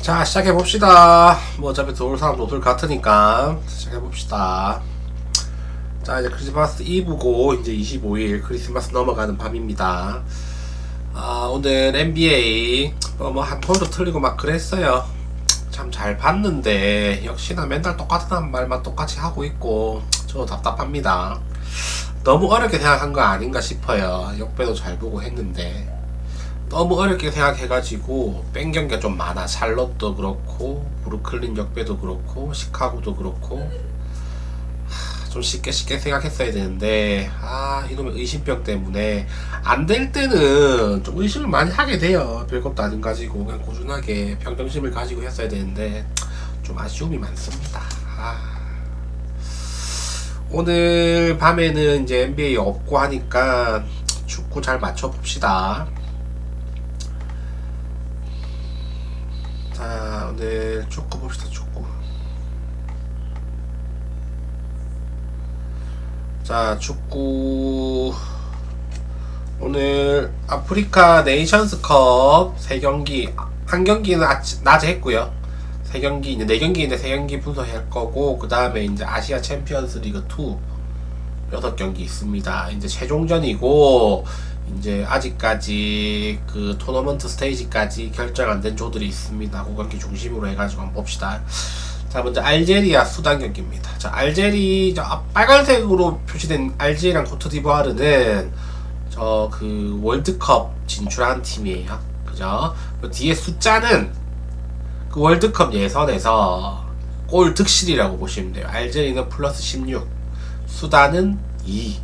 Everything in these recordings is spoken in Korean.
자, 시작해봅시다. 뭐 어차피 들어올 사람 노들 같으니까 시작해봅시다. 자, 이제 크리스마스 이브고 이제 25일 크리스마스 넘어가는 밤입니다. 오늘 NBA 뭐 한 번도 틀리고 막 그랬어요. 참 잘 봤는데 역시나 맨날 똑같은 말만 똑같이 하고 있고 저도 답답합니다. 너무 어렵게 생각한 거 아닌가 싶어요. 역배도 잘 보고 했는데 너무 어렵게 생각해가지고 뺀 경기가 좀 많아. 샬럿도 그렇고 브루클린 역배도 그렇고 시카고도 그렇고 좀 쉽게 생각했어야 되는데 이놈의 의심병 때문에 안 될 때는 좀 의심을 많이 하게 돼요. 별것도 아닌 가지고 그냥 꾸준하게 평정심을 가지고 했어야 되는데 좀 아쉬움이 많습니다. 오늘 밤에는 이제 NBA 없고 하니까 축구 잘 맞춰봅시다. 자, 오늘 축구 봅시다. 축구. 자, 축구 오늘 아프리카 네이션스컵 3경기, 한 경기는 낮에 했고요. 3경기, 이제 4경기인데 3경기 분석할 거고, 그 다음에 이제 아시아 챔피언스 리그 2 6경기 있습니다. 이제 최종전이고, 이제 아직까지 그 토너먼트 스테이지까지 결정 안 된 조들이 있습니다. 그 경기 중심으로 해가지고 한번 봅시다. 자, 먼저 알제리아 수단 경기입니다. 자, 빨간색으로 표시된 알제리랑 코트디부아르는 그 월드컵 진출한 팀이에요. 그죠? 그 뒤에 숫자는 그 월드컵 예선에서 골 득실이라고 보시면 돼요. 알제리는 플러스 16, 수단은 2.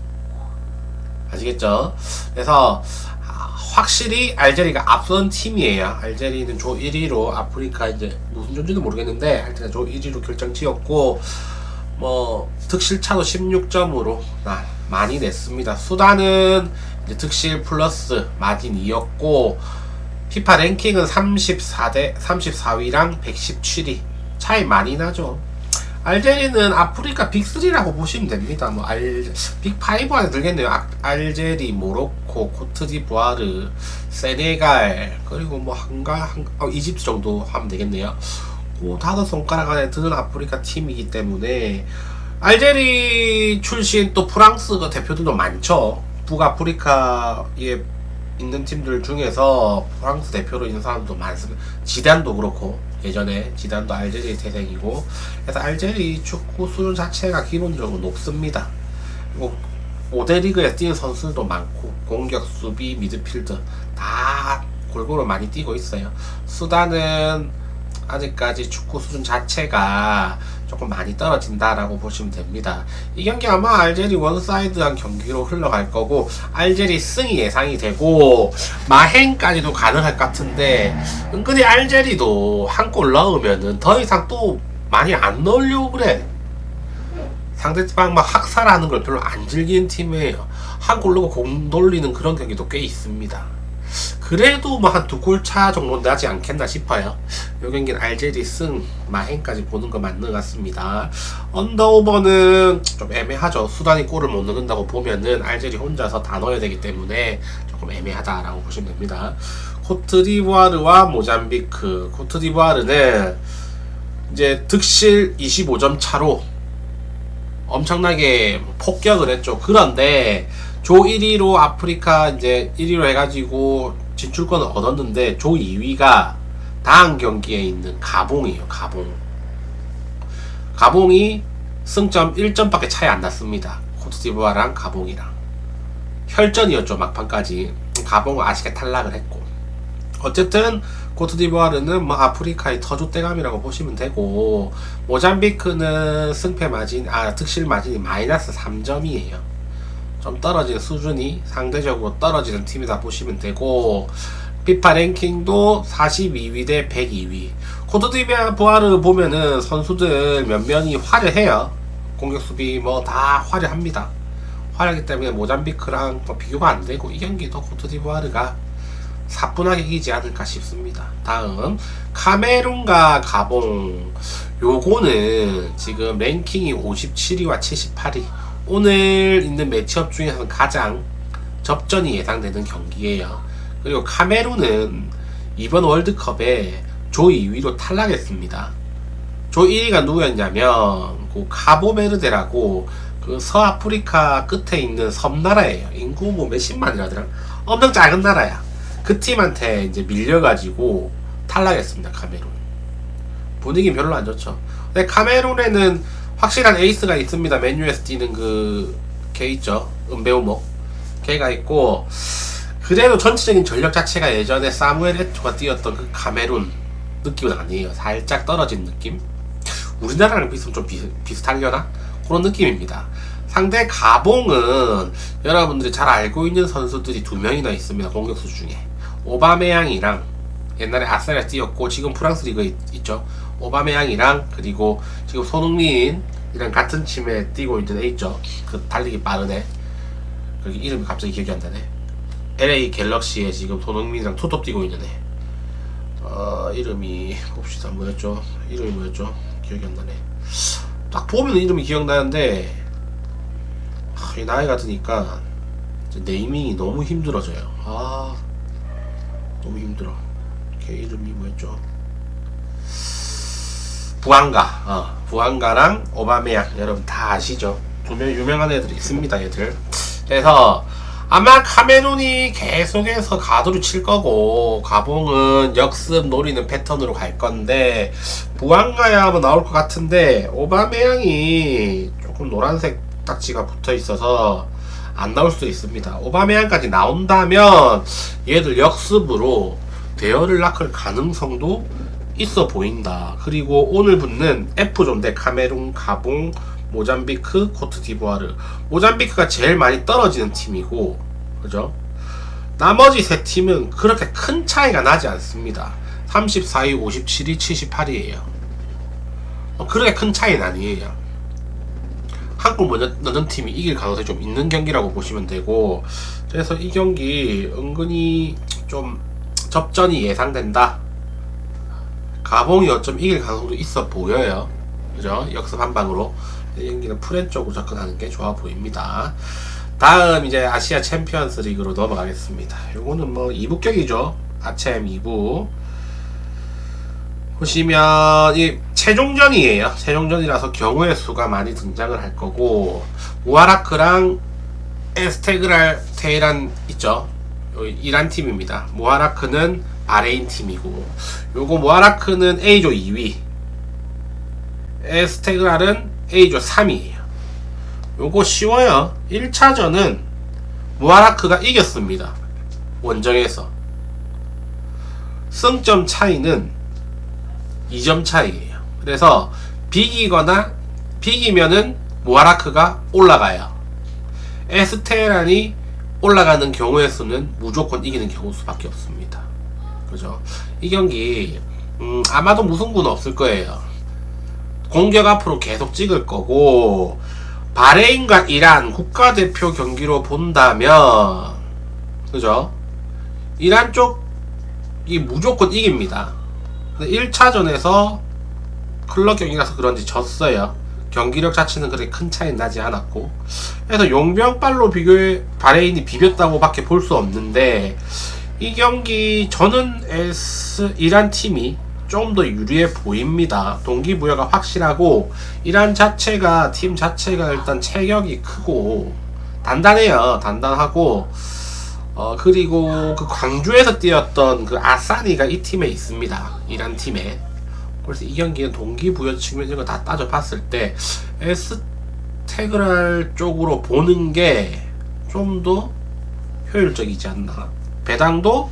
아시겠죠? 그래서 확실히 알제리가 앞선 팀이에요. 알제리는 조 1위로 아프리카 이제 무슨 존재도 모르겠는데 하여튼 조 1위로 결정지었고, 뭐 득실차도 16점으로 많이 냈습니다. 수단은 이제 득실 플러스 마진 2였고, 피파 랭킹은 34위랑 117위 차이 많이 나죠. 알제리는 아프리카 빅3라고 보시면 됩니다. 뭐 빅5 안에 들겠네요. 알제리, 모로코, 코트디부아르, 세네갈, 그리고 뭐 이집트 정도 하면 되겠네요. 그 5손가락 안에 드는 아프리카 팀이기 때문에 알제리 출신 또 프랑스 대표들도 많죠. 북아프리카에 있는 팀들 중에서 프랑스 대표로 있는 사람도 많습니다. 지단도 그렇고, 예전에 지단도 알제리 태생이고, 그래서 알제리 축구 수준 자체가 기본적으로 높습니다. 그리고 5대 리그에 뛰는 선수들도 많고, 공격, 수비, 미드필드 다 골고루 많이 뛰고 있어요. 수단은 아직까지 축구 수준 자체가 조금 많이 떨어진다라고 보시면 됩니다. 이 경기 아마 알제리 원사이드한 경기로 흘러갈 거고, 알제리 승이 예상이 되고 마행까지도 가능할 것 같은데, 은근히 알제리도 한 골 넣으면은 더 이상 또 많이 안 넣으려고 그래. 상대방 막 학살하는 걸 별로 안 즐기는 팀이에요. 한 골 넣고 공 돌리는 그런 경기도 꽤 있습니다. 그래도 뭐 한 2골 차 정도 나지 않겠나 싶어요. 이 경기는 알제리 승, 마행까지 보는 거 맞는 것 같습니다. 언더오버는 좀 애매하죠. 수단이 골을 못 넣는다고 보면은 알제리 혼자서 다 넣어야 되기 때문에 조금 애매하다라고 보시면 됩니다. 코트디부아르와 모잠비크. 코트디부아르는 이제 득실 25점 차로 엄청나게 폭격을 했죠. 그런데 조 1위로 아프리카 이제 1위로 해가지고 진출권을 얻었는데, 조 2위가 다음 경기에 있는 가봉이에요. 가봉이 승점 1점밖에 차이 안 났습니다. 코트디부아르랑 가봉이랑 혈전이었죠. 막판까지 가봉은 아쉽게 탈락을 했고, 어쨌든 코트디부아르는 뭐 아프리카의 터줏대감이라고 보시면 되고, 모잠비크는 승패 마진, 득실 마진이 마이너스 3점이에요. 좀 떨어지는 수준이 상대적으로 떨어지는 팀이다 보시면 되고, 피파 랭킹도 42위 대 102위. 코트디부아르 보면은 선수들 몇 명이 화려해요. 공격 수비 뭐 다 화려합니다. 화려하기 때문에 모잠비크랑 뭐 비교가 안 되고, 이 경기도 코트디부아르가 사뿐하게 이기지 않을까 싶습니다. 다음 카메룬과 가봉. 요거는 지금 랭킹이 57위와 78위. 오늘 있는 매치업 중에서는 가장 접전이 예상되는 경기예요. 그리고 카메룬은 이번 월드컵에 조 2위로 탈락했습니다. 조 1위가 누구였냐면 그 카보베르데라고 그 서아프리카 끝에 있는 섬나라예요. 인구 뭐 몇십만이라더라. 엄청 작은 나라야. 그 팀한테 이제 밀려가지고 탈락했습니다. 카메룬. 분위기 별로 안 좋죠. 근데 카메룬에는 확실한 에이스가 있습니다. 맨유에서 뛰는 걔 있죠. 은배우목. 걔가 있고, 그래도 전체적인 전력 자체가 예전에 사무엘 에토가 뛰었던 그 카메룬 느낌은 아니에요. 살짝 떨어진 느낌? 우리나라랑 비슷하면 좀 비슷하려나? 그런 느낌입니다. 상대 가봉은 여러분들이 잘 알고 있는 선수들이 2명이나 있습니다. 공격수 중에. 오바메양이랑, 옛날에 아스날에 뛰었고 지금 프랑스 리그에 있죠. 오바메양이랑, 그리고 지금 손흥민이랑 같은 팀에 뛰고 있는 애 있죠. 그 달리기 빠른 애. 그 이름이 갑자기 기억이 안 나네. LA 갤럭시에 지금 손흥민이랑 투톱 뛰고 있는 애. 이름이 봅시다. 뭐였죠? 이름이 뭐였죠? 기억이 안 나네. 딱 보면 이름이 기억나는데 이 나이가 드니까 네이밍이 너무 힘들어져요. 너무 힘들어. 걔 이름이 뭐였죠? 부안가랑 오바메양 여러분 다 아시죠? 2명 유명한 애들이 있습니다. 얘들. 그래서 아마 카메룬이 계속해서 가두를 칠 거고 가봉은 역습 노리는 패턴으로 갈 건데 부안가야 뭐 나올 것 같은데 오바메양이 조금 노란색 딱지가 붙어 있어서 안 나올 수도 있습니다. 오바메양까지 나온다면 얘들 역습으로 대열을 낚을 가능성도 있어 보인다. 그리고 오늘 붙는 F조인데 카메룬, 가봉, 모잠비크, 코트디부아르. 모잠비크가 제일 많이 떨어지는 팀이고, 그죠? 나머지 세 팀은 그렇게 큰 차이가 나지 않습니다. 34위, 57위, 78위에요. 그렇게 큰 차이는 아니에요. 한골 먼저 넣는 팀이 이길 가능성이 좀 있는 경기라고 보시면 되고, 그래서 이 경기 은근히 좀 접전이 예상된다. 가봉이 어쩜 이길 가능성도 있어 보여요. 그죠? 역습 한 방으로. 이 경기는 프렌 쪽으로 접근하는 게 좋아 보입니다. 다음 이제 아시아 챔피언스 리그로 넘어가겠습니다. 요거는 뭐 2부격이죠. 아챔 2부. 보시면 이 최종전이에요. 최종전이라서 경우의 수가 많이 등장을 할 거고 무아라크랑 에스테그랄 테헤란 있죠. 이란 팀입니다. 무아라크는 바레인 팀이고 요거 무아라크는 A조 2위 에스테그랄은 A조 3위에요. 요거 쉬워요. 1차전은 무아라크가 이겼습니다. 원정에서 승점 차이는 2점 차이에요. 그래서 비기면은 무아라크가 올라가요. 에스테란이 올라가는 경우의 수는 무조건 이기는 경우 수밖에 없습니다. 그죠? 이 경기 아마도 무승부는 없을 거예요. 공격 앞으로 계속 찍을 거고 바레인과 이란 국가대표 경기로 본다면 그죠? 이란 쪽이 무조건 이깁니다. 1차전에서 클럽 경기라서 그런지 졌어요. 경기력 자체는 그렇게 큰 차이는 나지 않았고 그래서 용병발로 비교해 바레인이 비볐다고 밖에 볼 수 없는데 이 경기 저는 이란 팀이 좀 더 유리해 보입니다. 동기부여가 확실하고 이란 자체가 팀 자체가 일단 체격이 크고 단단해요. 단단하고 그리고 그 광주에서 뛰었던 그 아사니가 이 팀에 있습니다. 이란 팀에. 그래서 이 경기는 동기부여 측면 이런 거 다 따져봤을 때 에스테그랄 쪽으로 보는 게 좀 더 효율적이지 않나. 배당도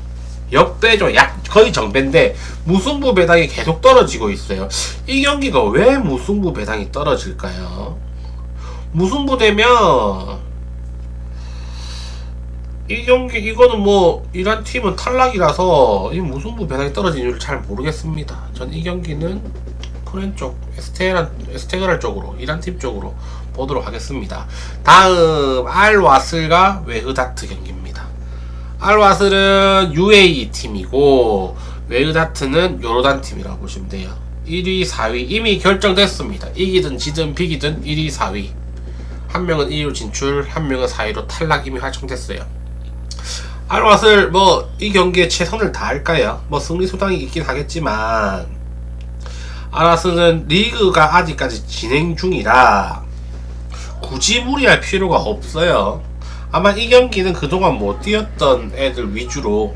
역배죠. 거의 정배인데 무승부 배당이 계속 떨어지고 있어요. 이 경기가 왜 무승부 배당이 떨어질까요? 무승부 되면 이 경기 이거는 뭐 이란 팀은 탈락이라서 이 무승부 배당이 떨어진 이유를 잘 모르겠습니다. 전 이 경기는 프렌 쪽 에스테그랄 쪽으로 이란 팀 쪽으로 보도록 하겠습니다. 다음 알와슬과 웨흐다트 경기입니다. 알와슬은 UAE 팀이고 웨흐다트는 요르단 팀이라고 보시면 돼요. 1위 4위 이미 결정됐습니다. 이기든 지든 비기든 1위 4위 한 명은 1위로 진출 한 명은 4위로 탈락 이미 확정됐어요. 알왓을 뭐 이 경기에 최선을 다할까요? 뭐 승리 소당이 있긴 하겠지만 알왓은 리그가 아직까지 진행 중이라 굳이 무리할 필요가 없어요. 아마 이 경기는 그동안 못 뛰었던 애들 위주로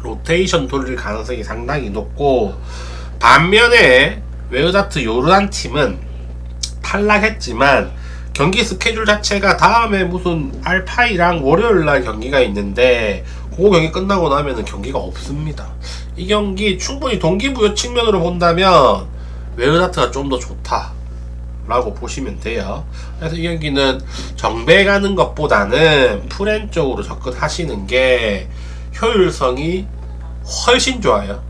로테이션 돌릴 가능성이 상당히 높고, 반면에 웨어다트 요르단 팀은 탈락했지만 경기 스케줄 자체가 다음에 무슨 알파이랑 월요일날 경기가 있는데 그 경기 끝나고 나면은 경기가 없습니다. 이 경기 충분히 동기부여 측면으로 본다면 웨어다트가 좀 더 좋다 라고 보시면 돼요. 그래서 이 경기는 정배 가는 것보다는 프렌 쪽으로 접근하시는 게 효율성이 훨씬 좋아요.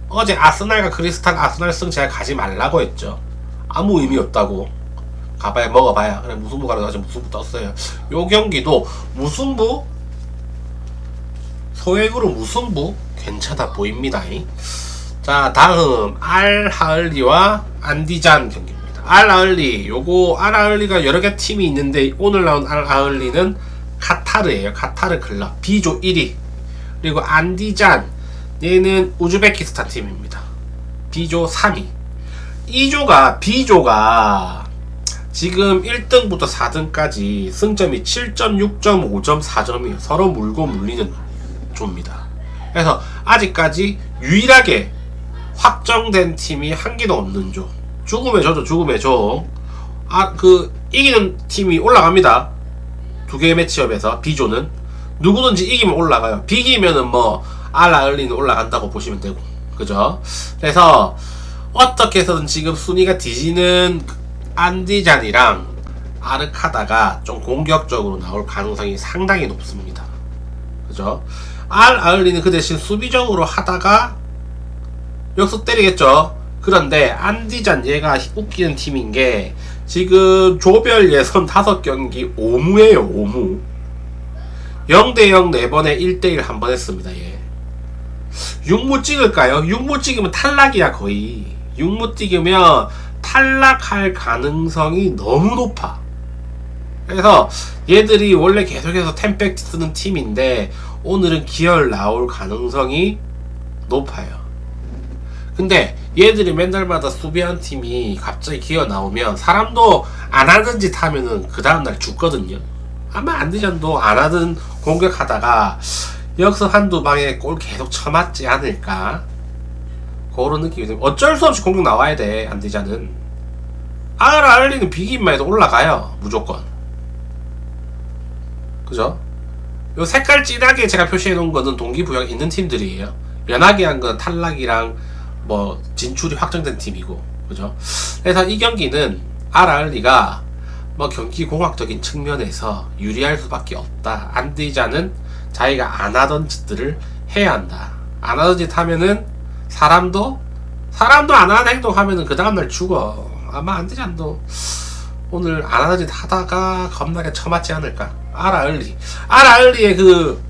어제 아스날과 크리스탈 아스날승 제가 가지 말라고 했죠. 아무 의미 없다고. 가봐야 먹어봐야. 그래 무승부 가려고 아직 무승부 떴어요. 요 경기도 무승부, 소액으로 무승부 괜찮아 보입니다. 자, 다음 알하을리와 안디잔 경기입니다. 알하을리, 요거 알하을리가 여러개 팀이 있는데 오늘 나온 알하을리는 카타르예요. 카타르 클럽 B조 1위. 그리고 안디잔, 얘는 우즈베키스탄 팀입니다. B조 3위. B조가 지금 1등부터 4등까지 승점이 7점, 6점, 5점, 4점이에요. 서로 물고 물리는 조입니다. 그래서 아직까지 유일하게 확정된 팀이 한 개도 없는 조. 죽음의 조죠, 죽음의 조. 이기는 팀이 올라갑니다. 두 개의 매치업에서 B조는 누구든지 이기면 올라가요. 비기면은 뭐 알라을리는 올라간다고 보시면 되고, 그죠? 그래서 어떻게 해서든 지금 순위가 뒤지는 안디잔이랑 아르카다가 좀 공격적으로 나올 가능성이 상당히 높습니다. 그죠? 알아을리는 그 대신 수비적으로 하다가 역습 때리겠죠. 그런데 안디잔 얘가 웃기는 팀인 게 지금 조별 예선 5경기 5무예요. 5무 0대0 4번에 1대1 한 번 했습니다. 얘 6무 찍을까요? 6무 찍으면 탈락이야. 거의 6무 찍으면 탈락할 가능성이 너무 높아. 그래서 얘들이 원래 계속해서 템백 쓰는 팀인데 오늘은 기열 나올 가능성이 높아요. 근데 얘들이 맨날마다 수비한 팀이 갑자기 기어 나오면 사람도 안 하는 짓 하면은 그 다음날 죽거든요. 아마 안디잔도 안 하던 공격하다가 역습 한두 방에 골 계속 쳐맞지 않을까, 그런 느낌이 들어요. 어쩔 수 없이 공격 나와야 돼. 안디잔은 알리는 비기만 해도 올라가요. 무조건. 그죠? 요 색깔 진하게 제가 표시해 놓은 거는 동기부여가 있는 팀들이에요. 연하게 한 건 탈락이랑 뭐 진출이 확정된 팀이고, 그죠? 그래서 이 경기는 알리가 뭐 경기 공학적인 측면에서 유리할 수밖에 없다. 안디잔은 자기가 안 하던 짓들을 해야 한다. 안 하던 짓 하면은 사람도 안 하는 행동 하면은 그 다음날 죽어. 아마 안디잔도 오늘 안 하는 짓 하다가 겁나게 처맞지 않을까. 알리의 그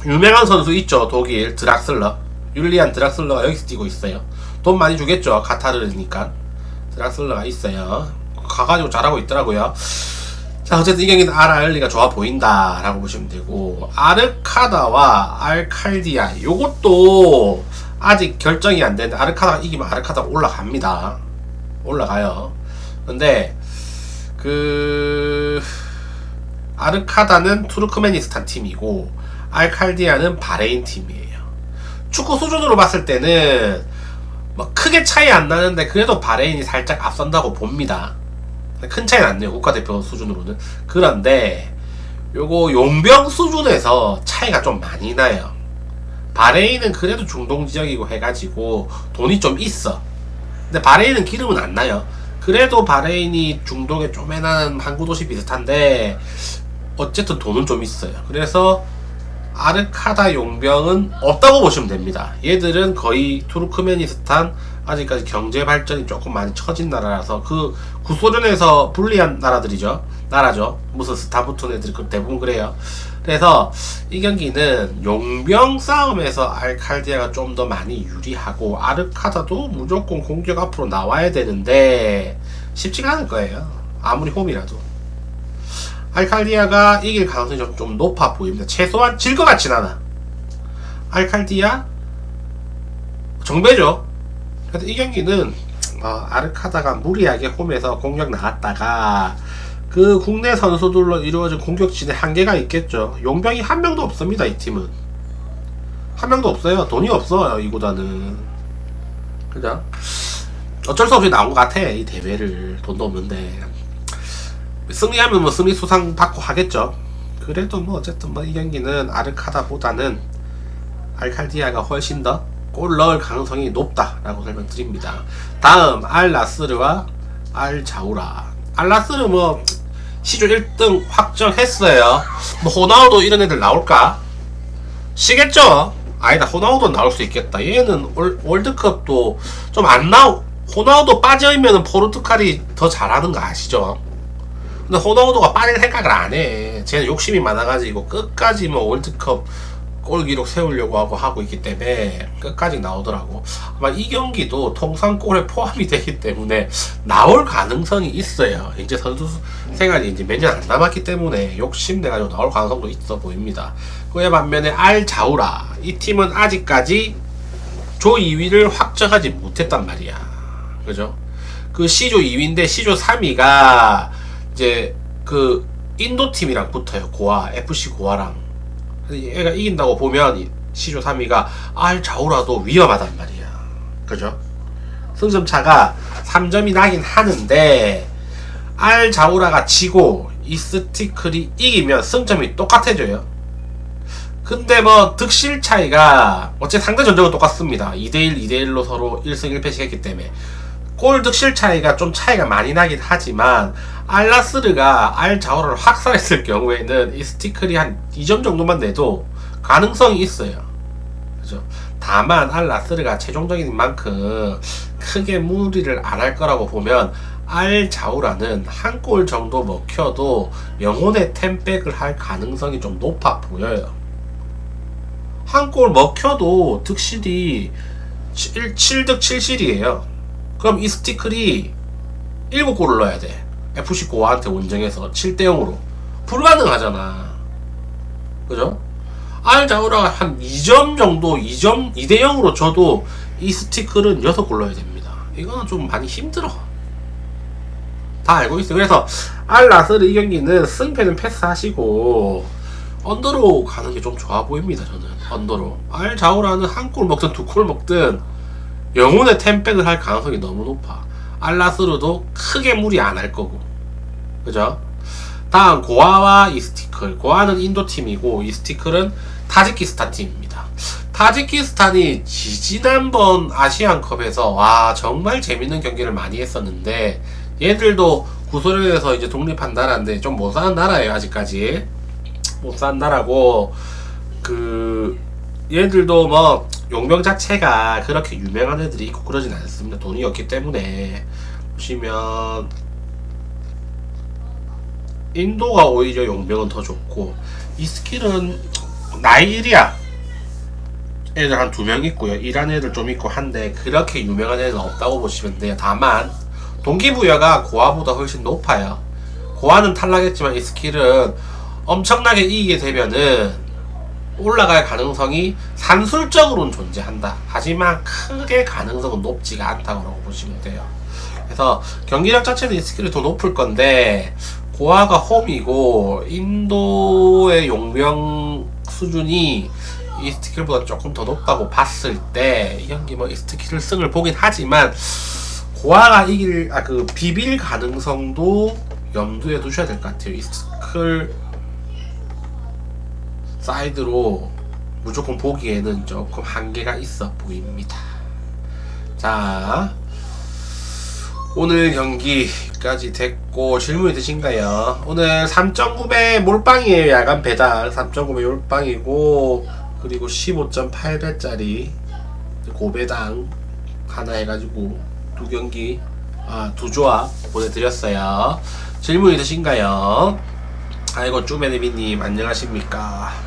유명한 선수 있죠. 독일 드락슬러, 율리안 드락슬러가 여기서 뛰고 있어요. 돈 많이 주겠죠. 카타르니까. 드락슬러가 있어요. 가가지고 잘하고 있더라고요. 자, 어쨌든 이 경기는 알리가 좋아 보인다 라고 보시면 되고, 아르카다와 알칼디아, 요것도 아직 결정이 안 되는데 아르카다가 이기면 아르카다가 올라갑니다. 올라가요. 근데 아르카다는 투르크메니스탄 팀이고 알칼디아는 바레인 팀이에요. 축구 수준으로 봤을 때는 뭐 크게 차이 안 나는데 그래도 바레인이 살짝 앞선다고 봅니다. 큰 차이는 안 나요. 국가대표 수준으로는. 그런데 요거 용병 수준에서 차이가 좀 많이 나요. 바레인은 그래도 중동 지역이고 해가지고 돈이 좀 있어. 근데 바레인은 기름은 안 나요. 그래도 바레인이 중동의 쪼매난 항구 도시 비슷한데 어쨌든 돈은 좀 있어요. 그래서 아르카다 용병은 없다고 보시면 됩니다. 얘들은 거의 투르크메니스탄 아직까지 경제 발전이 조금 많이 처진 나라라서 그 구소련에서 불리한 나라죠. 무슨 스타붙은 애들이 대부분 그래요. 그래서 이 경기는 용병 싸움에서 알칼디아가 좀 더 많이 유리하고 아르카다도 무조건 공격 앞으로 나와야 되는데 쉽지가 않을 거예요. 아무리 홈이라도. 알칼디아가 이길 가능성이 좀 높아 보입니다. 최소한 질 것 같진 않아. 알칼디아 정배죠. 그래서 이 경기는 아르카다가 무리하게 홈에서 공격 나갔다가 그 국내 선수들로 이루어진 공격진의 한계가 있겠죠. 용병이 한 명도 없습니다. 이 팀은 한 명도 없어요. 돈이 없어요. 이 구단은. 그죠? 어쩔 수 없이 나온 것 같아. 이 대회를. 돈도 없는데 승리하면 뭐 승리 수상 받고 하겠죠. 그래도 뭐 어쨌든 뭐 이 경기는 아르카다보다는 알칼디아가 훨씬 더 골 넣을 가능성이 높다라고 설명드립니다. 다음 알나스르와 알자우라. 알나스르 뭐 시조 1등 확정했어요. 뭐 호나우도 이런 애들 나올까? 시겠죠? 아니다, 호나우도 나올 수 있겠다. 얘는 월드컵도 좀 안 나오. 호나우도 빠져있면은 포르투갈이 더 잘하는 거 아시죠? 근데 호나우도가 빠질 생각을 안 해. 쟤는 욕심이 많아가지고 끝까지 뭐 월드컵 골 기록 세우려고 하고 있기 때문에 끝까지 나오더라고. 아마 이 경기도 통산 골에 포함이 되기 때문에 나올 가능성이 있어요. 이제 선수 생활이 이제 몇 년 안 남았기 때문에 욕심내가지고 나올 가능성도 있어 보입니다. 그에 반면에 알자우라, 이 팀은 아직까지 조 2위를 확정하지 못했단 말이야. 그죠? 그 C조 2위인데 C조 3위가 이제 그 인도 팀이랑 붙어요. 고아, FC 고아랑. 얘가 이긴다고 보면 C조 3위가 알자우라도 위험하단 말이야. 그죠? 승점 차가 3점이 나긴 하는데 알자우라가 지고 이스티클이 이기면 승점이 똑같아져요. 근데 뭐 득실 차이가 어째 상대 전적은 똑같습니다. 2대1, 2대1로 서로 1승 1패씩 했기 때문에 골 득실 차이가 좀 차이가 많이 나긴 하지만 알나스르가 알자우라를 확살했을 경우에는 이스티클이 한 2점 정도만 내도 가능성이 있어요. 그죠? 다만 알나스르가 최종적인 만큼 크게 무리를 안 할 거라고 보면 알자우라는 한 골 정도 먹혀도 영혼의 템백을 할 가능성이 좀 높아 보여요. 한 골 먹혀도 득실이 7득 7실이에요. 그럼 이스티클이 7골을 넣어야 돼. FC 고아한테 원정에서 7대0으로. 불가능하잖아. 그죠? 알자우라가 한 2점 정도, 2대0으로 줘도 이스티클은 6골 넣어야 됩니다. 이거는 좀 많이 힘들어. 다 알고 있어요. 그래서 알나스르 이 경기는 승패는 패스하시고 언더로 가는 게 좀 좋아 보입니다. 저는 언더로. 알자우라는 한 골 먹든 2골 먹든 영혼의 템백을 할 가능성이 너무 높아. 알나스르도 크게 무리 안 할 거고. 그죠? 다음 고아와 이스티클. 고아는 인도 팀이고 이스티클은 타지키스탄 팀입니다. 타지키스탄이 지지난번 아시안컵에서 와 정말 재밌는 경기를 많이 했었는데 얘들도 구소련에서 이제 독립한 나라인데 좀 못 사는 나라예요. 아직까지 못 사는 나라고 그 얘들도 뭐 용병 자체가 그렇게 유명한 애들이 있고 그러진 않습니다. 돈이 없기 때문에. 보시면 인도가 오히려 용병은 더 좋고 이스킬은 나이지리아 애들 한 2명 있고요. 이란 애들 좀 있고 한데 그렇게 유명한 애들은 없다고 보시면 돼요. 다만 동기부여가 고아보다 훨씬 높아요. 고아는 탈락했지만 이스킬은 엄청나게 이기게 되면은 올라갈 가능성이 산술적으로는 존재한다. 하지만 크게 가능성은 높지가 않다고 보시면 돼요. 그래서 경기력 자체는 이스킬이 더 높을 건데 고아가 홈이고 인도의 용병 수준이 이스티킬보다 조금 더 높다고 봤을 때 이 경기 뭐 이스티킬 승을 보긴 하지만 고아가 비빌 가능성도 염두에 두셔야 될 것 같아요. 이스티킬 사이드로 무조건 보기에는 조금 한계가 있어 보입니다. 자, 오늘 경기까지 됐고 질문 있으신가요? 오늘 3.9배 몰빵이에요. 야간 배당 3.9배 몰빵이고 그리고 15.8배짜리 고배당 하나 해가지고 2경기 2조합 보내드렸어요. 질문 있으신가요? 아이고 쭈메네비님 안녕하십니까.